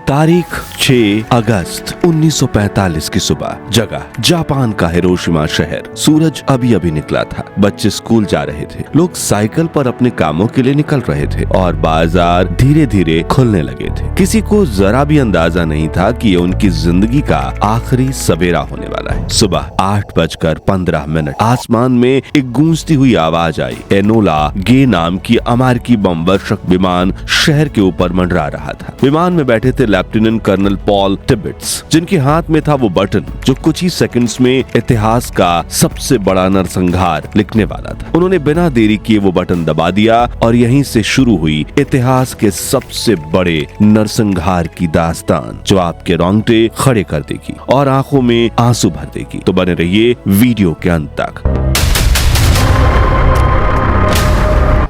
तारीख 6 अगस्त 1945 की सुबह, जगह जापान का हिरोशिमा शहर। सूरज अभी अभी निकला था। बच्चे स्कूल जा रहे थे, लोग साइकिल पर अपने कामों के लिए निकल रहे थे और बाजार धीरे धीरे खुलने लगे थे। किसी को जरा भी अंदाजा नहीं था कि ये उनकी जिंदगी का आखिरी सवेरा होने वाला है। सुबह 8:15। आसमान में एक गूंजती हुई आवाज आई। एनोला गे नाम की अमेरिकी बम वर्षक विमान शहर के ऊपर मंडरा रहा था। विमान में बैठे थे लेफ्टिनेंट कर्नल पॉल टिबेट्स, जिनके हाथ में था वो बटन जो कुछ ही सेकंड्स में इतिहास का सबसे बड़ा नरसंहार लिखने वाला था। उन्होंने बिना देरी किए वो बटन दबा दिया और यहीं से शुरू हुई इतिहास के सबसे बड़े नरसंहार की दास्तान, जो आपके रोंगटे खड़े कर देगी और आंखों में आंसू भर देगी। तो बने रहिए वीडियो के अंत तक।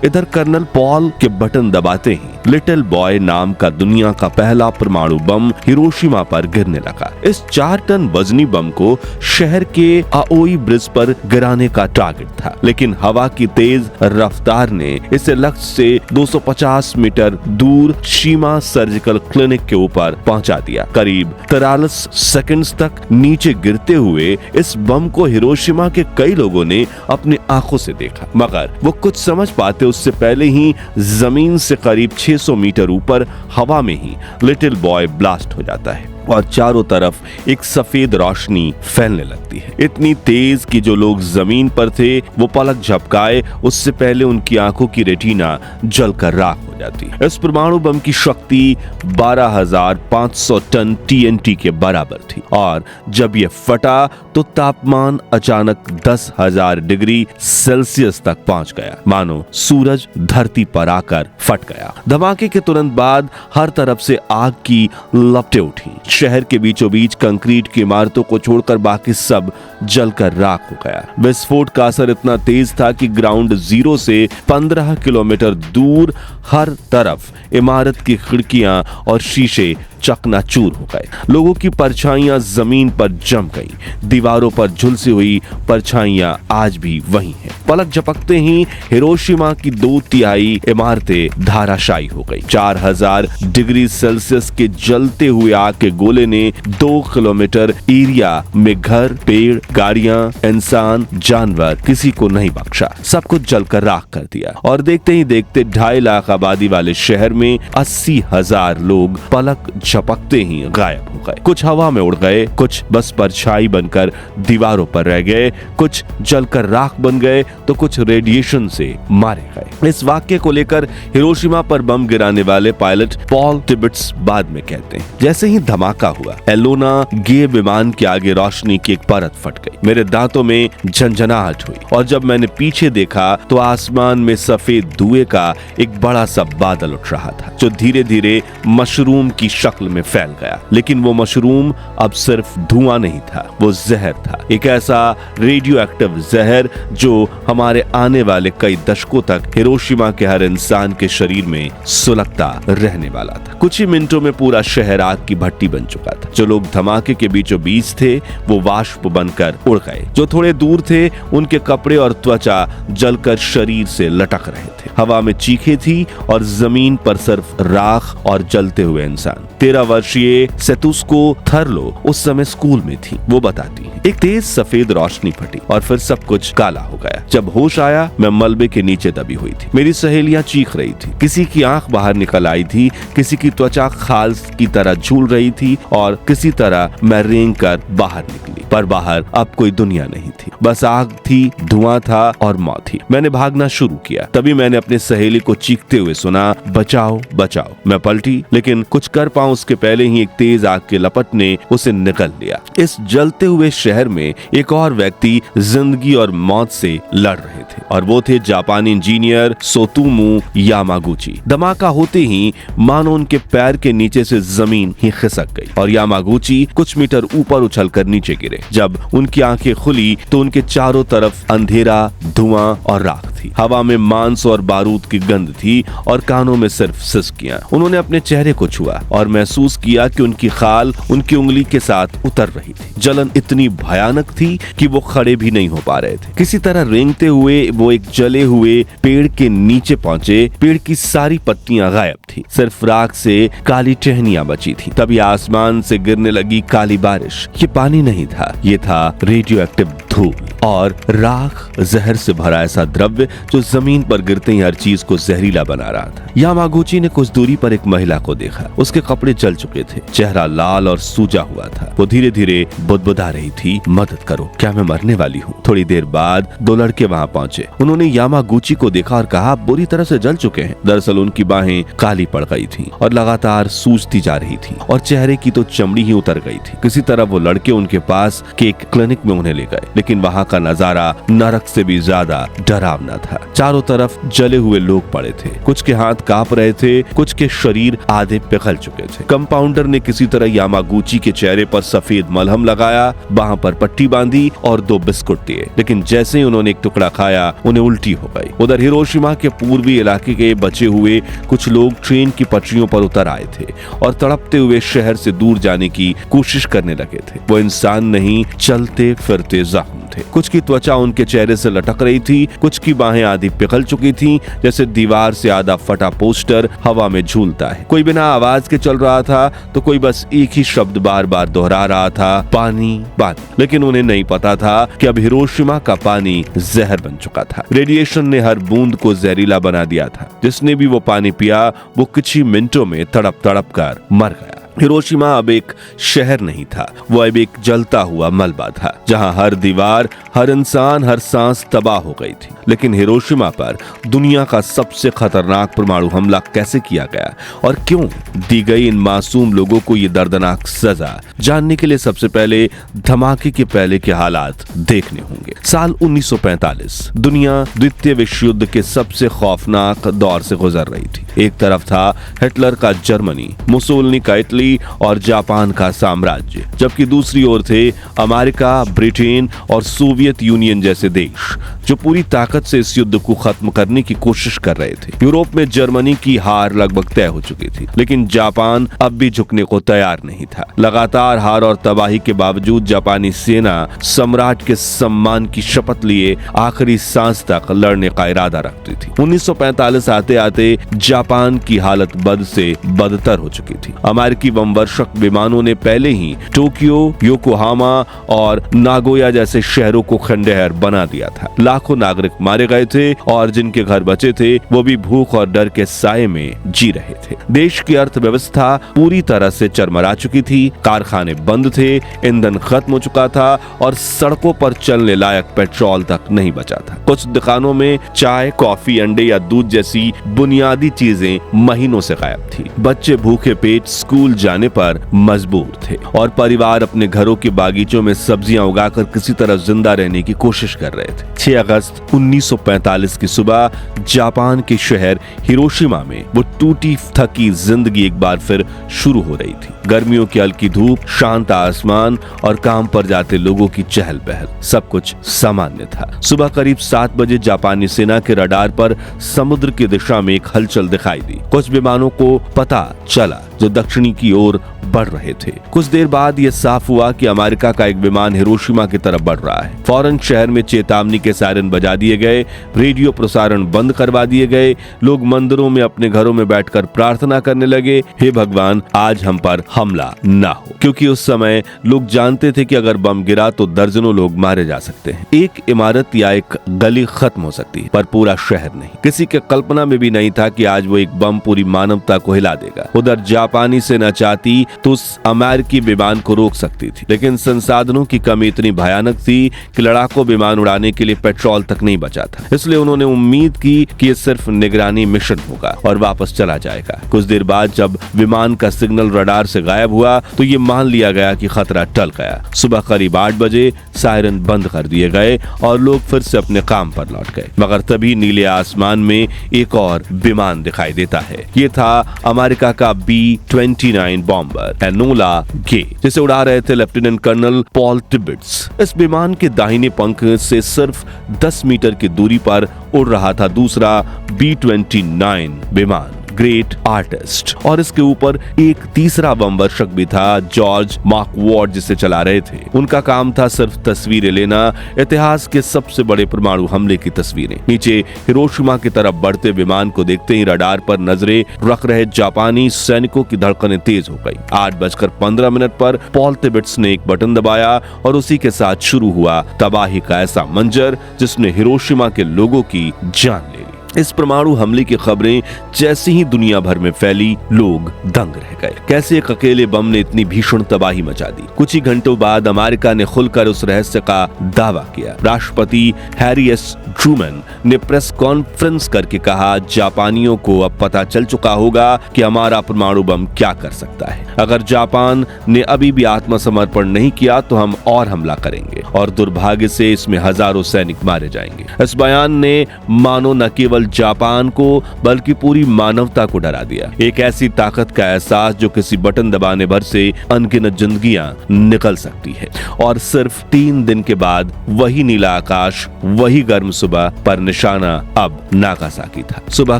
इधर कर्नल पॉल के बटन दबाते ही लिटिल बॉय नाम का दुनिया का पहला परमाणु बम हिरोशिमा पर गिरने लगा। इस 4 टन वजनी बम को शहर के आओई ब्रिज पर गिराने का टारगेट था, लेकिन हवा की तेज रफ्तार ने इसे लक्ष्य से 250 मीटर दूर शीमा सर्जिकल क्लिनिक के ऊपर पहुंचा दिया। करीब 43 सेकंड्स तक नीचे गिरते हुए इस बम को हिरोशिमा के कई लोगों ने अपनी आंखों से देखा, मगर वो कुछ समझ पाते उससे पहले ही जमीन से करीब 600 मीटर ऊपर हवा में ही लिटिल बॉय ब्लास्ट हो जाता है और चारों तरफ एक सफेद रोशनी फैलने लगती है, इतनी तेज कि जो लोग जमीन पर थे वो पलक झपकाए उससे पहले उनकी आंखों की रेटिना जलकर राख हो जाती। इस परमाणु बम की शक्ति 12,500 टन TNT के बराबर थी और जब ये फटा तो तापमान अचानक 10,000 डिग्री सेल्सियस तक पहुंच गया, मानो सूरज धरती पर आकर फट गया। धमाके के तुरंत बाद हर तरफ से आग की लपटें उठी। शहर के बीचों बीच कंक्रीट की इमारतों को छोड़कर बाकी सब जलकर राख हो गया। विस्फोट का असर इतना तेज था कि ग्राउंड जीरो से 15 किलोमीटर दूर हर तरफ इमारत की खिड़कियां और शीशे चकनाचूर हो गए। लोगों की परछाइयां जमीन पर जम गईं। दीवारों पर झुलसी हुई परछाइयां आज भी वही हैं। पलक झपकते ही हिरोशिमा की 2/3 इमारतें धाराशायी हो गई। 4000 डिग्री सेल्सियस के जलते हुए आग के गोले ने 2 किलोमीटर एरिया में घर, पेड़, गाड़ियां, इंसान, जानवर किसी को नहीं बख्शा। सब कुछ जलकर राख कर दिया और देखते ही देखते 2.5 लाख आबादी वाले शहर में 80,000 लोग पलक झपकते ही गायब हो गए। कुछ हवा में उड़ गए, कुछ बस परछाई बनकर दीवारों पर रह गए, कुछ जलकर राख बन गए तो कुछ रेडिएशन से मारे गए। इस वाक्य को लेकर हिरोशिमा पर बम गिराने वाले पायलट पॉल टिबेट्स बाद में कहते हैं, जैसे ही धमाका हुआ एलोना गे विमान के आगे रोशनी की एक परत फट गई। मेरे दांतों में झंझनाहट हुई और जब मैंने पीछे देखा तो आसमान में सफेद धुएं का एक बड़ा सा बादल उठ रहा था, जो धीरे धीरे मशरूम की शक्ल में फैल गया। लेकिन वो मशरूम अब सिर्फ धुआं नहीं था, वो जहर था, एक ऐसा रेडियो एक्टिव जहर जो हमारे आने वाले कई दशकों तक हिरोशिमा के हर इंसान के शरीर में सुलगता रहने वाला था। कुछ ही मिनटों में पूरा शहर आग की भट्टी बन चुका था। जो लोग धमाके के बीचों बीच थे वो वाष्प बनकर उड़ गए। जो थोड़े दूर थे उनके कपड़े और त्वचा जलकर शरीर से लटक रहे थे। हवा में चीखें थी और जमीन पर सिर्फ राख और जलते हुए इंसान। 13 वर्षीय सेतुस्को थर्लो उस समय स्कूल में थी। वो बताती है, एक तेज सफेद रोशनी फटी और फिर सब कुछ काला हो गया। जब होश आया मैं मलबे के नीचे दबी हुई थी। मेरी सहेलियां चीख रही थी, किसी की आंख बाहर निकल आई थी, किसी की त्वचा खाल की तरह झूल रही थी और किसी तरह मैं रेंग कर बाहर निकली। पर बाहर अब कोई दुनिया नहीं थी, बस आग थी, धुआं था और मौत थी। मैंने भागना शुरू किया। तभी मैंने अपने सहेली को चीखते हुए सुना, बचाओ बचाओ। मैं पलटी, लेकिन कुछ कर पाऊं उसके पहले ही एक तेज आग के लपट ने उसे निगल लिया। इस जलते हुए शहर में एक और व्यक्ति जिंदगी और मौत से लड़ रहे थे और वो थे जापानी इंजीनियर सोतोमू यामागुची। धमाका होते ही मानो उनके पैर के नीचे से जमीन ही खिसक गई और यामागुची कुछ मीटर ऊपर उछलकर नीचे गिरे। जब उनकी आंखें खुली तो उनके चारों तरफ अंधेरा, धुआं और राख थी। थी, हवा में मांस और बारूद की गंध थी और कानों में सिर्फ सिसकियां। उन्होंने अपने चेहरे को छुआ और महसूस किया कि उनकी खाल उनकी उंगली के साथ उतर रही थी। जलन इतनी भयानक थी कि वो खड़े भी नहीं हो पा रहे थे। किसी तरह रेंगते हुए वो एक जले हुए पेड़ के नीचे पहुंचे। पेड़ की सारी पत्तियां गायब थी, सिर्फ राख से काली टहनियां बची थी। तभी आसमान से गिरने लगी काली बारिश। ये पानी नहीं था, ये था रेडियो एक्टिव धूल और राख, जहर से भरा ऐसा द्रव्य जो जमीन पर गिरते ही हर चीज को जहरीला बना रहा था। यामागुची ने कुछ दूरी पर एक महिला को देखा। उसके कपड़े जल चुके थे, चेहरा लाल और सूजा हुआ था। वो धीरे धीरे बुदबुदा रही थी, मदद करो, क्या मैं मरने वाली हूँ। थोड़ी देर बाद दो लड़के वहाँ पहुंचे। उन्होंने यामागुची को देखा और कहा, बुरी तरह से जल चुके हैं। दरअसल उनकी बाहें काली पड़ गई थी और लगातार सूजती जा रही थी और चेहरे की तो चमड़ी ही उतर गई थी। किसी तरह वो लड़के उनके पास के एक क्लिनिक में उन्हें ले गए, लेकिन वहाँ का नजारा नरक से भी ज्यादा डरावना था। चारों तरफ जले हुए लोग पड़े थे, कुछ के हाथ कांप रहे थे, कुछ के शरीर आधे पिघल चुके थे। कंपाउंडर ने किसी तरह यामागुची के चेहरे पर सफेद मलहम लगाया, वहाँ पर पट्टी बांधी और 2 बिस्कुट दिए, लेकिन जैसे ही उन्होंने एक टुकड़ा खाया उन्हें उल्टी हो गई। उधर हिरोशिमा के पूर्वी इलाके के बचे हुए कुछ लोग ट्रेन की पटरियों पर उतर आए थे और तड़पते हुए शहर से दूर जाने की कोशिश करने लगे थे। वो इंसान नहीं, चलते फिरते जख्म थे। कुछ की त्वचा उनके चेहरे से लटक रही थी, कुछ की बाहें आधी पिघल चुकी थीं, जैसे दीवार से आधा फटा पोस्टर हवा में झूलता है। कोई बिना आवाज के चल रहा था तो कोई बस एक ही शब्द बार बार दोहरा रहा था, पानी पानी। लेकिन उन्हें नहीं पता था कि अब हिरोशिमा का पानी जहर बन चुका था। रेडिएशन ने हर बूंद को जहरीला बना दिया था। जिसने भी वो पानी पिया वो कुछ ही मिनटों में तड़प तड़प कर मर गया। हिरोशिमा अब एक शहर नहीं था, वो अब एक जलता हुआ मलबा था, जहां हर दीवार, हर इंसान, हर सांस तबाह हो गई थी। लेकिन हिरोशिमा पर दुनिया का सबसे खतरनाक परमाणु हमला कैसे किया गया और क्यों दी गई इन मासूम लोगों को ये दर्दनाक सजा, जानने के लिए सबसे पहले धमाके के पहले के हालात देखने होंगे। साल 1945 दुनिया द्वितीय विश्व युद्ध के सबसे खौफनाक दौर से गुजर रही थी। एक तरफ था हिटलर का जर्मनी, मुसोलिनी का इटली और जापान का साम्राज्य, जबकि दूसरी ओर थे अमेरिका, ब्रिटेन और सोवियत यूनियन जैसे देश जो पूरी ताकत से इस युद्ध को खत्म करने की कोशिश कर रहे थे। यूरोप में जर्मनी की हार लगभग तय हो चुकी थी, लेकिन जापान अब भी झुकने को तैयार नहीं था। लगातार हार और तबाही के बावजूद जापानी सेना सम्राट के सम्मान की शपथ लिए आखिरी सांस तक लड़ने का इरादा रखती थी। 1945 आते आते जापान की हालत बद से बदतर हो चुकी थी। अमेरिकी बमवर्षक विमानों ने पहले ही टोक्यो, योकोहामा और नागोया जैसे शहरों को खंडहर बना दिया था। लाखों नागरिक मारे गए थे और जिनके घर बचे थे वो भी भूख और डर के साये में जी रहे थे। देश की अर्थव्यवस्था पूरी तरह से चरमरा चुकी थी, कारखाने बंद थे, ईंधन खत्म हो चुका था और सड़कों पर चलने लायक पेट्रोल तक नहीं बचा था। कुछ दुकानों में चाय, कॉफी, अंडे या दूध जैसी बुनियादी चीजें महीनों से गायब थी। बच्चे भूखे पेट स्कूल जाने पर मजबूर थे और परिवार अपने घरों के बागीचों में सब्जियां उगाकर किसी तरह जिंदा रहने की कोशिश कर रहे थे। 6 अगस्त 1945 की सुबह जापान के शहर हिरोशिमा में वो टूटी थकी जिंदगी एक बार फिर शुरू हो रही थी। गर्मियों की हल्की धूप, शांत आसमान और काम पर जाते लोगों की चहल पहल, सब कुछ सामान्य था। सुबह करीब 7 बजे जापानी सेना के रडार पर समुद्र की दिशा में एक हलचल दिखाई दी। कुछ विमानों को पता चला जो दक्षिणी की ओर बढ़ रहे थे। कुछ देर बाद यह साफ हुआ कि अमेरिका का एक विमान हिरोशिमा की तरफ बढ़ रहा है। फौरन शहर में चेतावनी के सायरन बजा दिए गए, रेडियो प्रसारण बंद करवा दिए गए। लोग मंदिरों में अपने घरों में बैठकर प्रार्थना करने लगे, हे भगवान आज हम पर हमला ना हो, क्योंकि उस समय लोग जानते थे कि अगर बम गिरा तो दर्जनों लोग मारे जा सकते हैं। एक इमारत या एक गली खत्म हो सकती है, पर पूरा शहर नहीं। किसी के कल्पना में भी नहीं था कि आज वो एक बम पूरी मानवता को हिला देगा। उधर जापानी सेना चाहती तो उस अमेरिकी विमान को रोक सकती थी, लेकिन संसाधनों की कमी इतनी भयानक थी कि लड़ाकू विमान उड़ाने के लिए पेट्रोल तक नहीं बचा था। इसलिए उन्होंने उम्मीद की कि ये सिर्फ निगरानी मिशन होगा और वापस चला जाएगा। कुछ देर बाद जब विमान का सिग्नल रडार से गायब हुआ तो ये मान लिया गया कि खतरा टल गया। सुबह करीब 8 बजे सायरन बंद कर दिए गए और लोग फिर से अपने काम पर लौट गए। मगर तभी नीले आसमान में एक और विमान दिखाई देता है। ये था अमेरिका का B-29 बॉम्बर। पर एनोला गे, जिसे उड़ा रहे थे लेफ्टिनेंट कर्नल पॉल टिबेट्स। इस विमान के दाहिने पंख से सिर्फ 10 मीटर की दूरी पर उड़ रहा था दूसरा B-29 विमान ग्रेट आर्टिस्ट, और इसके ऊपर एक तीसरा बम वर्षक भी था, जॉर्ज मार्कवॉर्ड, जिसे चला रहे थे। उनका काम था सिर्फ तस्वीरें लेना, इतिहास के सबसे बड़े परमाणु हमले की तस्वीरें। नीचे हिरोशिमा की तरफ बढ़ते विमान को देखते ही रडार पर नजरें रख रहे जापानी सैनिकों की धड़कनें तेज हो गई। 8:15 पर पॉल टिबेट्स ने एक बटन दबाया और उसी के साथ शुरू हुआ तबाही का ऐसा मंजर जिसने हिरोशिमा के लोगों की जान ले ली। इस परमाणु हमले की खबरें जैसे ही दुनिया भर में फैली, लोग दंग रह गए। कैसे एक अकेले बम ने इतनी भीषण तबाही मचा दी। कुछ ही घंटों बाद अमेरिका ने खुलकर उस रहस्य का दावा किया। राष्ट्रपति हैरी एस ट्रूमैन ने प्रेस कॉन्फ्रेंस करके कहा, जापानियों को अब पता चल चुका होगा कि हमारा परमाणु बम क्या कर सकता है। अगर जापान ने अभी भी आत्मसमर्पण नहीं किया तो हम और हमला करेंगे और दुर्भाग्य से इसमें हजारों सैनिक मारे जाएंगे। इस बयान ने मानो न केवल जापान को बल्कि पूरी मानवता को डरा दिया। एक ऐसी ताकत का एहसास जो किसी बटन दबाने भर से अनगिनत जिंदगियां निकल सकती है। और सिर्फ 3 दिन के बाद वही नीला आकाश, वही गर्म सुबह, पर निशाना अब नागासाकी था। सुबह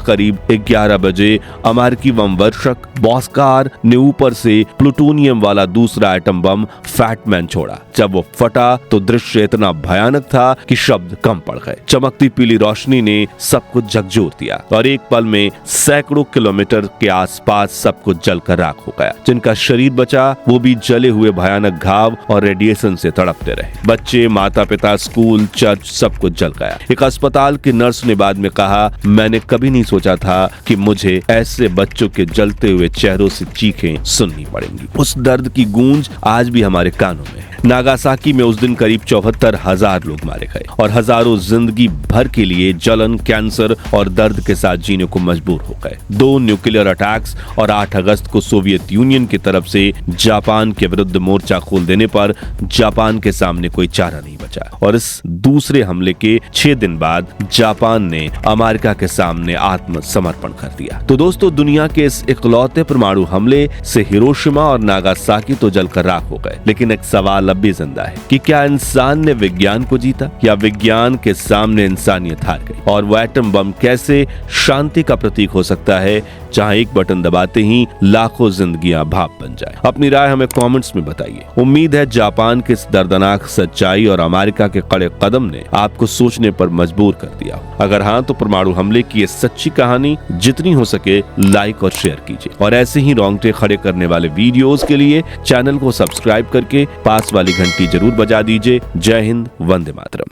करीब 11 बजे अमेरिकी बम वर्षक बॉस्कार ने ऊपर से प्लूटोनियम वाला दूसरा एटम बम फैटमैन छोड़ा। जब वो फटा तो दृश्य इतना भयानक था कि शब्द कम पड़ गए। चमकती पीली रोशनी ने सब कुछ झकझोर दिया और एक पल में सैकड़ों किलोमीटर के आसपास सब कुछ जलकर राख हो गया। जिनका शरीर बचा वो भी जले हुए भयानक घाव और रेडिएशन से तड़पते रहे। बच्चे, माता पिता, स्कूल, चर्च, सब कुछ जल गया। एक अस्पताल की नर्स ने बाद में कहा, मैंने कभी नहीं सोचा था कि मुझे ऐसे बच्चों के जलते हुए चेहरों से चीखें सुननी पड़ेंगी। उस दर्द की गूंज आज भी हमारे कानों में है। नागासाकी में उस दिन करीब 74,000 लोग मारे गए और हजारों जिंदगी भर के लिए जलन, कैंसर और दर्द के साथ जीने को मजबूर हो गए। 2 न्यूक्लियर अटैक्स और 8 अगस्त को सोवियत यूनियन की तरफ से जापान के विरुद्ध मोर्चा खोल देने पर जापान के सामने कोई चारा नहीं बचा और इस दूसरे हमले के 6 दिन बाद जापान ने अमेरिका के सामने आत्मसमर्पण कर दिया। तो दोस्तों, दुनिया के इस इकलौते परमाणु हमले से हिरोशिमा और नागासाकी तो जलकर राख हो गए, लेकिन एक सवाल अब भी जिंदा है कि क्या इंसान ने विज्ञान को जीता या विज्ञान के सामने इंसानियत हार गई। और वो एटम बम कैसे शांति का प्रतीक हो सकता है जहां एक बटन दबाते ही लाखों जिंदगियां भाप बन जाए। अपनी राय हमें कमेंट्स में बताइए। उम्मीद है जापान की इस दर्दनाक सच्चाई और अमेरिका के कड़े कदम ने आपको सोचने पर मजबूर कर दिया। अगर हाँ तो परमाणु हमले की ये सच्ची कहानी जितनी हो सके लाइक और शेयर कीजिए और ऐसे ही रोंगटे खड़े करने वाले वीडियोस के लिए चैनल को सब्सक्राइब करके पास वाली घंटी जरूर बजा दीजिए। जय हिंद, वंदे मातरम।